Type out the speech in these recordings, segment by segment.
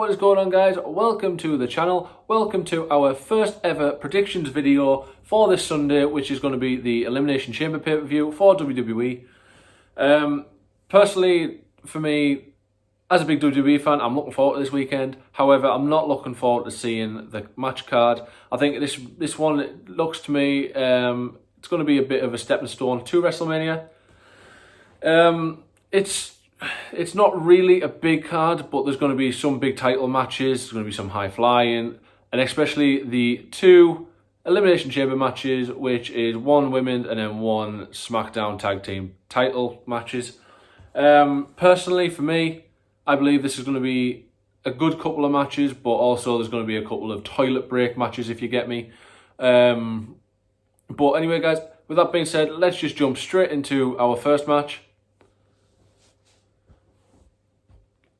what is going on, guys? Welcome to the channel. Welcome to our first ever predictions video for this Sunday, which is going to be the Elimination Chamber pay-per-view for WWE. Personally, for me, as a big WWE fan, I'm looking forward to this weekend. However, I'm not looking forward to seeing the match card. I think this one, it looks to me, it's going to be a bit of a stepping stone to WrestleMania. It's not really a big card, but there's going to be some big title matches, there's going to be some high flying, and especially the two Elimination Chamber matches, which is one women's and then one SmackDown tag team title matches. Personally, for me, I believe this is going to be a good couple of matches, but also there's going to be a couple of toilet break matches, if you get me. But anyway, guys, with that being said, let's just jump straight into our first match.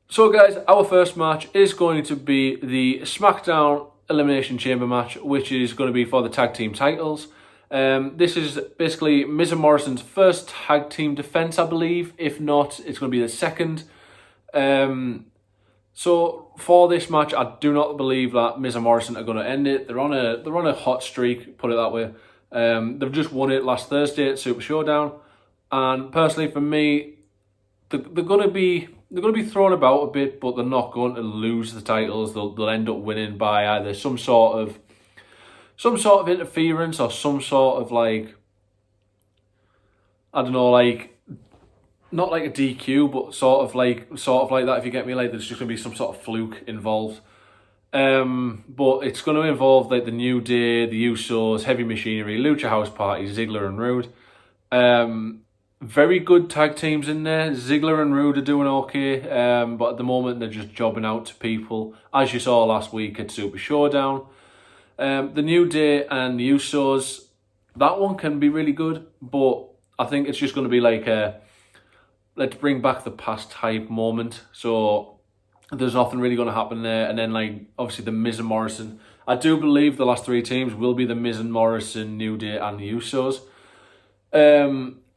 So guys, our first match is going to be the SmackDown Elimination Chamber match, which is going to be for the tag team titles. This is basically Miz and Morrison's first tag team defense, I believe. If not, it's going to be the second. So for this match, I do not believe that Miz and Morrison are going to end it. They're on a hot streak, put it that way. They've just won it last Thursday at Super Showdown, and personally, for me, they're going to be thrown about a bit, but they're not going to lose the titles. They'll end up winning by either some sort of interference or some sort of, like, I don't know, like, not like a DQ, but sort of like that, if you get me. Like, there's just going to be some sort of fluke involved. But it's going to involve, like, the New Day, the Usos, Heavy Machinery, Lucha House Party, Ziggler and Rude. Very good tag teams in there. Ziggler and Rude are doing okay, but at the moment they're just jobbing out to people, as you saw last week at Super Showdown. The New Day and the Usos, that one can be really good, but I think it's just going to be like a let's bring back the past type moment. So there's nothing really going to happen there. And then, like, obviously the Miz and Morrison. I do believe the last three teams will be the Miz and Morrison, New Day and the Usos.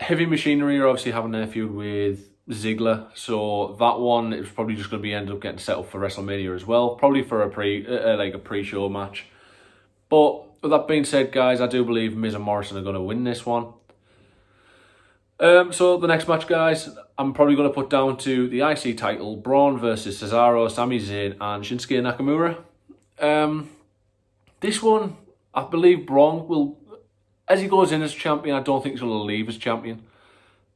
Heavy Machinery are obviously having their feud with Ziggler, so that one is probably just going to be end up getting set up for WrestleMania as well, probably for a pre-show match. But with that being said, guys, I do believe Miz and Morrison are going to win this one. So the next match, guys, I'm probably going to put down to the IC title: Braun versus Cesaro, Sami Zayn, and Shinsuke Nakamura. This one, I believe Braun will. As he goes in as champion, I don't think he's going to leave as champion.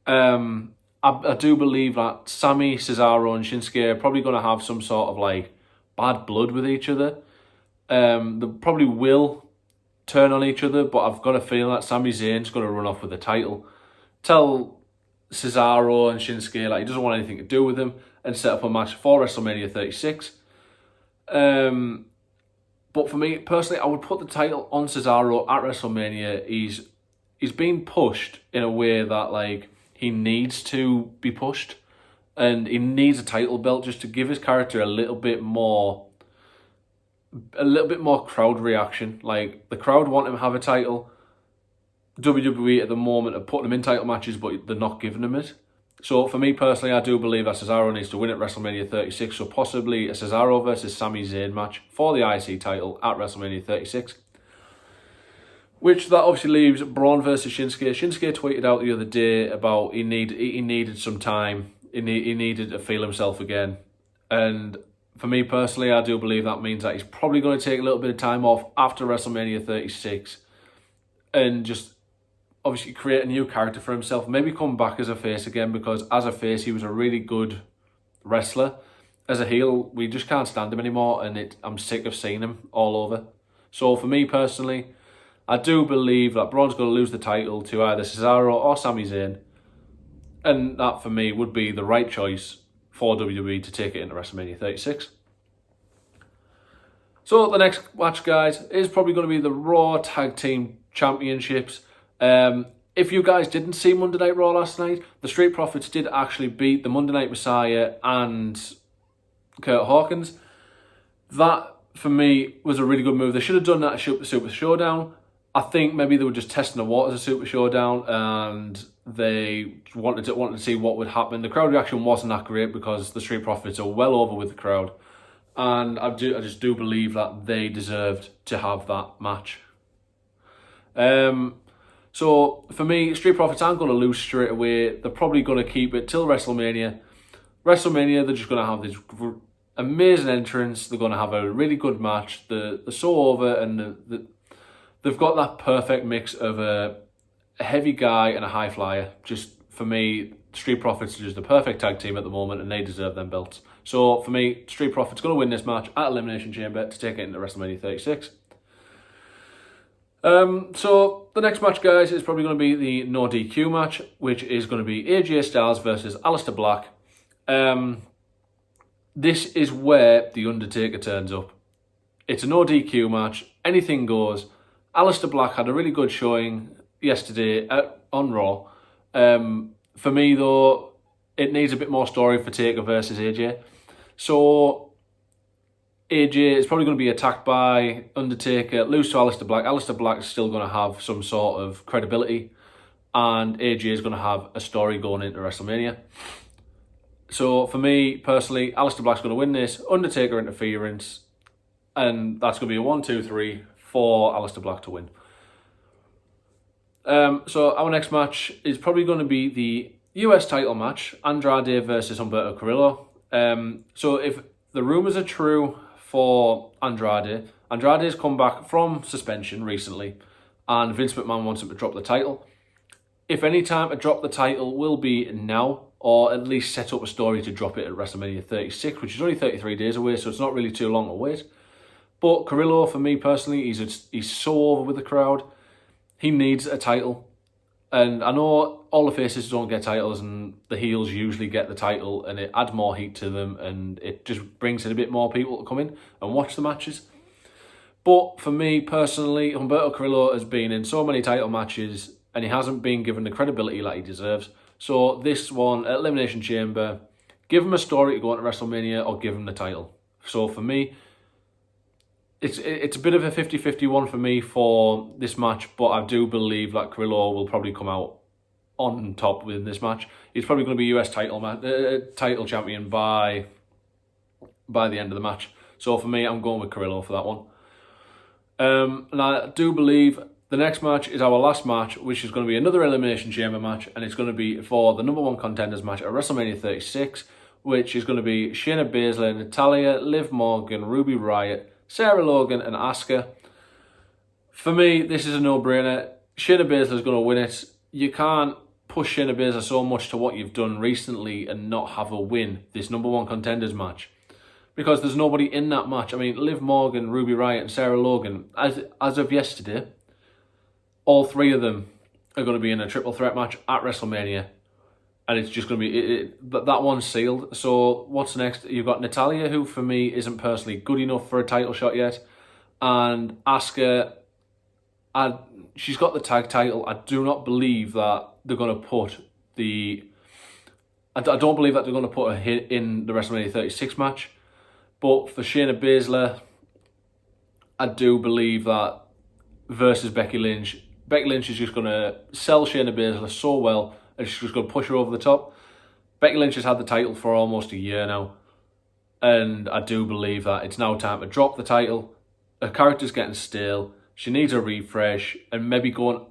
I do believe that Sami, Cesaro and Shinsuke are probably going to have some sort of, like, bad blood with each other. They probably will turn on each other, but I've got a feeling that Sami Zayn's going to run off with the title. Tell Cesaro and Shinsuke, like, he doesn't want anything to do with him, and set up a match for WrestleMania 36. But for me, personally, I would put the title on Cesaro at WrestleMania. He's being pushed in a way that, like, he needs to be pushed. And he needs a title belt just to give his character a little bit more crowd reaction. Like, the crowd want him to have a title. WWE at the moment are putting him in title matches, but they're not giving him it. So for me personally, I do believe that Cesaro needs to win at WrestleMania 36, so possibly a Cesaro versus Sami Zayn match for the IC title at WrestleMania 36. Which that obviously leaves Braun versus Shinsuke. Shinsuke tweeted out the other day about he needed some time, he needed to feel himself again. And for me personally, I do believe that means that he's probably going to take a little bit of time off after WrestleMania 36 and just obviously create a new character for himself, maybe come back as a face again, because as a face he was a really good wrestler. As a heel, we just can't stand him anymore, and I'm sick of seeing him all over. So for me personally, I do believe that Braun's going to lose the title to either Cesaro or Sami Zayn, and that for me would be the right choice for WWE to take it into WrestleMania 36. So the next match, guys, is probably going to be the Raw Tag Team Championships. If you guys didn't see Monday Night Raw last night, the Street Profits did actually beat the Monday Night Messiah and Kurt Hawkins. That, for me, was a really good move. They should have done that at Super Showdown. I think maybe they were just testing the waters at Super Showdown, and they wanted to see what would happen. The crowd reaction wasn't that great because the Street Profits are well over with the crowd. and I just do believe that they deserved to have that match. So for me, Street Profits aren't going to lose straight away. They're probably going to keep it till WrestleMania. WrestleMania, they're just going to have this amazing entrance. They're going to have a really good match. They're so over, and they've got that perfect mix of a heavy guy and a high flyer. Just for me, Street Profits are just the perfect tag team at the moment, and they deserve them belts. So for me, Street Profits going to win this match at Elimination Chamber to take it into WrestleMania 36. So the next match, guys, is probably going to be the no DQ match, which is going to be AJ Styles versus Aleister Black. This is where The Undertaker turns up. It's a no DQ match. Anything goes. Aleister Black had a really good showing yesterday on Raw. For me, though, it needs a bit more story for Taker versus AJ. So AJ is probably going to be attacked by Undertaker, lose to Aleister Black. Aleister Black is still going to have some sort of credibility, and AJ is going to have a story going into WrestleMania. So for me, personally, Aleister Black's going to win this, Undertaker interference, and that's going to be a 1, 2, 3 for Aleister Black to win. So our next match is probably going to be the US title match, Andrade versus Humberto Carrillo. So if the rumours are true for Andrade has come back from suspension recently, and Vince McMahon wants him to drop the title. If any time to drop the title will be now, or at least set up a story to drop it at WrestleMania 36, which is only 33 days away, so it's not really too long to wait. But Carrillo, for me personally, he's so over with the crowd. He needs a title. And I know all the faces don't get titles, and the heels usually get the title, and it adds more heat to them, and it just brings in a bit more people to come in and watch the matches. But for me personally, Humberto Carrillo has been in so many title matches, and he hasn't been given the credibility that he deserves. So this one, at Elimination Chamber, give him a story to go into WrestleMania, or give him the title. So for me, it's a bit of a 50-50 one for me for this match, but I do believe that Carrillo will probably come out on top with this match. He's probably going to be US title champion by the end of the match. So for me, I'm going with Carrillo for that one. And I do believe the next match is our last match, which is going to be another Elimination Chamber match, and it's going to be for the number 1 contenders match at WrestleMania 36, which is going to be Shayna Baszler, Natalya, Liv Morgan, Ruby Riott, Sarah Logan and Asuka. For me, this is a no-brainer. Shayna Baszler is going to win it. You can't push Shayna Baszler so much to what you've done recently and not have a win this number 1 contenders match, because there's nobody in that match. I mean, Liv Morgan, Ruby Riott and Sarah Logan, as of yesterday, all 3 of them are going to be in a triple threat match at WrestleMania. And it's just going to be, that one's sealed. So what's next? You've got Natalya, who for me isn't personally good enough for a title shot yet. And Asuka, she's got the tag title. I do not believe that they're going to put I don't believe that they're going to put her in the WrestleMania 36 match. But for Shayna Baszler, I do believe that versus Becky Lynch is just going to sell Shayna Baszler so well, and she's just going to push her over the top. Becky Lynch has had the title for almost a year now, and I do believe that it's now time to drop the title. Her character's getting stale. She needs a refresh, and maybe going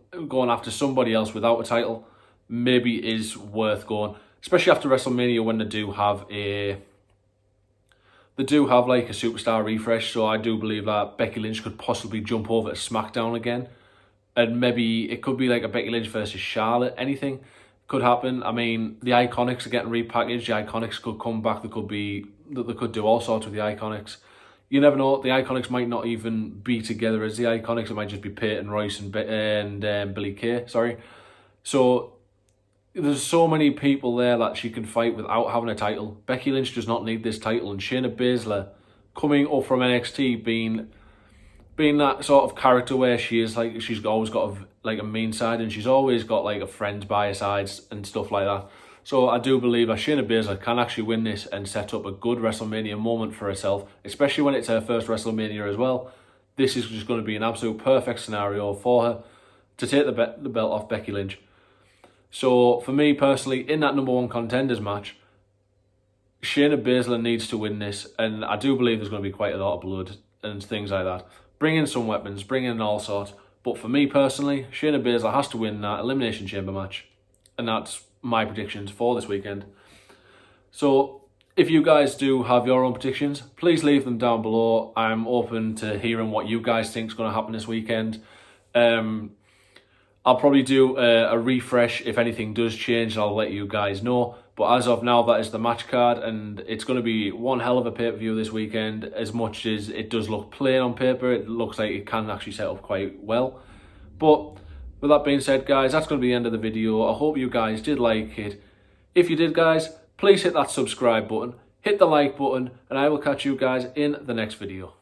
after somebody else without a title maybe is worth going, especially after WrestleMania, when they do have like a superstar refresh. So I do believe that Becky Lynch could possibly jump over to SmackDown again, and maybe it could be like a Becky Lynch versus Charlotte. Anything could happen. I mean, the Iconics are getting repackaged. The Iconics could come back. They could do all sorts with the Iconics. You never know. The Iconics might not even be together as the Iconics. It might just be Peyton Royce and Billie Kay. Sorry. So there's so many people there that she can fight without having a title. Becky Lynch does not need this title, and Shayna Baszler, coming up from NXT, being that sort of character where she is like, she's always got a mean side, and she's always got like a friend by her sides and stuff like that. So I do believe that Shayna Baszler can actually win this and set up a good WrestleMania moment for herself, especially when it's her first WrestleMania as well. This is just going to be an absolute perfect scenario for her to take the belt off Becky Lynch. So for me personally, in that number 1 contenders match, Shayna Baszler needs to win this, and I do believe there's going to be quite a lot of blood and things like that. Bring in some weapons, bring in all sorts. But for me personally, Shayna Baszler has to win that Elimination Chamber match. And that's my predictions for this weekend. So if you guys do have your own predictions, please leave them down below. I'm open to hearing what you guys think is going to happen this weekend. I'll probably do a refresh if anything does change, and I'll let you guys know. But as of now, that is the match card, and it's going to be one hell of a pay-per-view this weekend. As much as it does look plain on paper, it looks like it can actually set up quite well. But with that being said, guys, that's going to be the end of the video. I hope you guys did like it. If you did, guys, please hit that subscribe button, hit the like button, and I will catch you guys in the next video.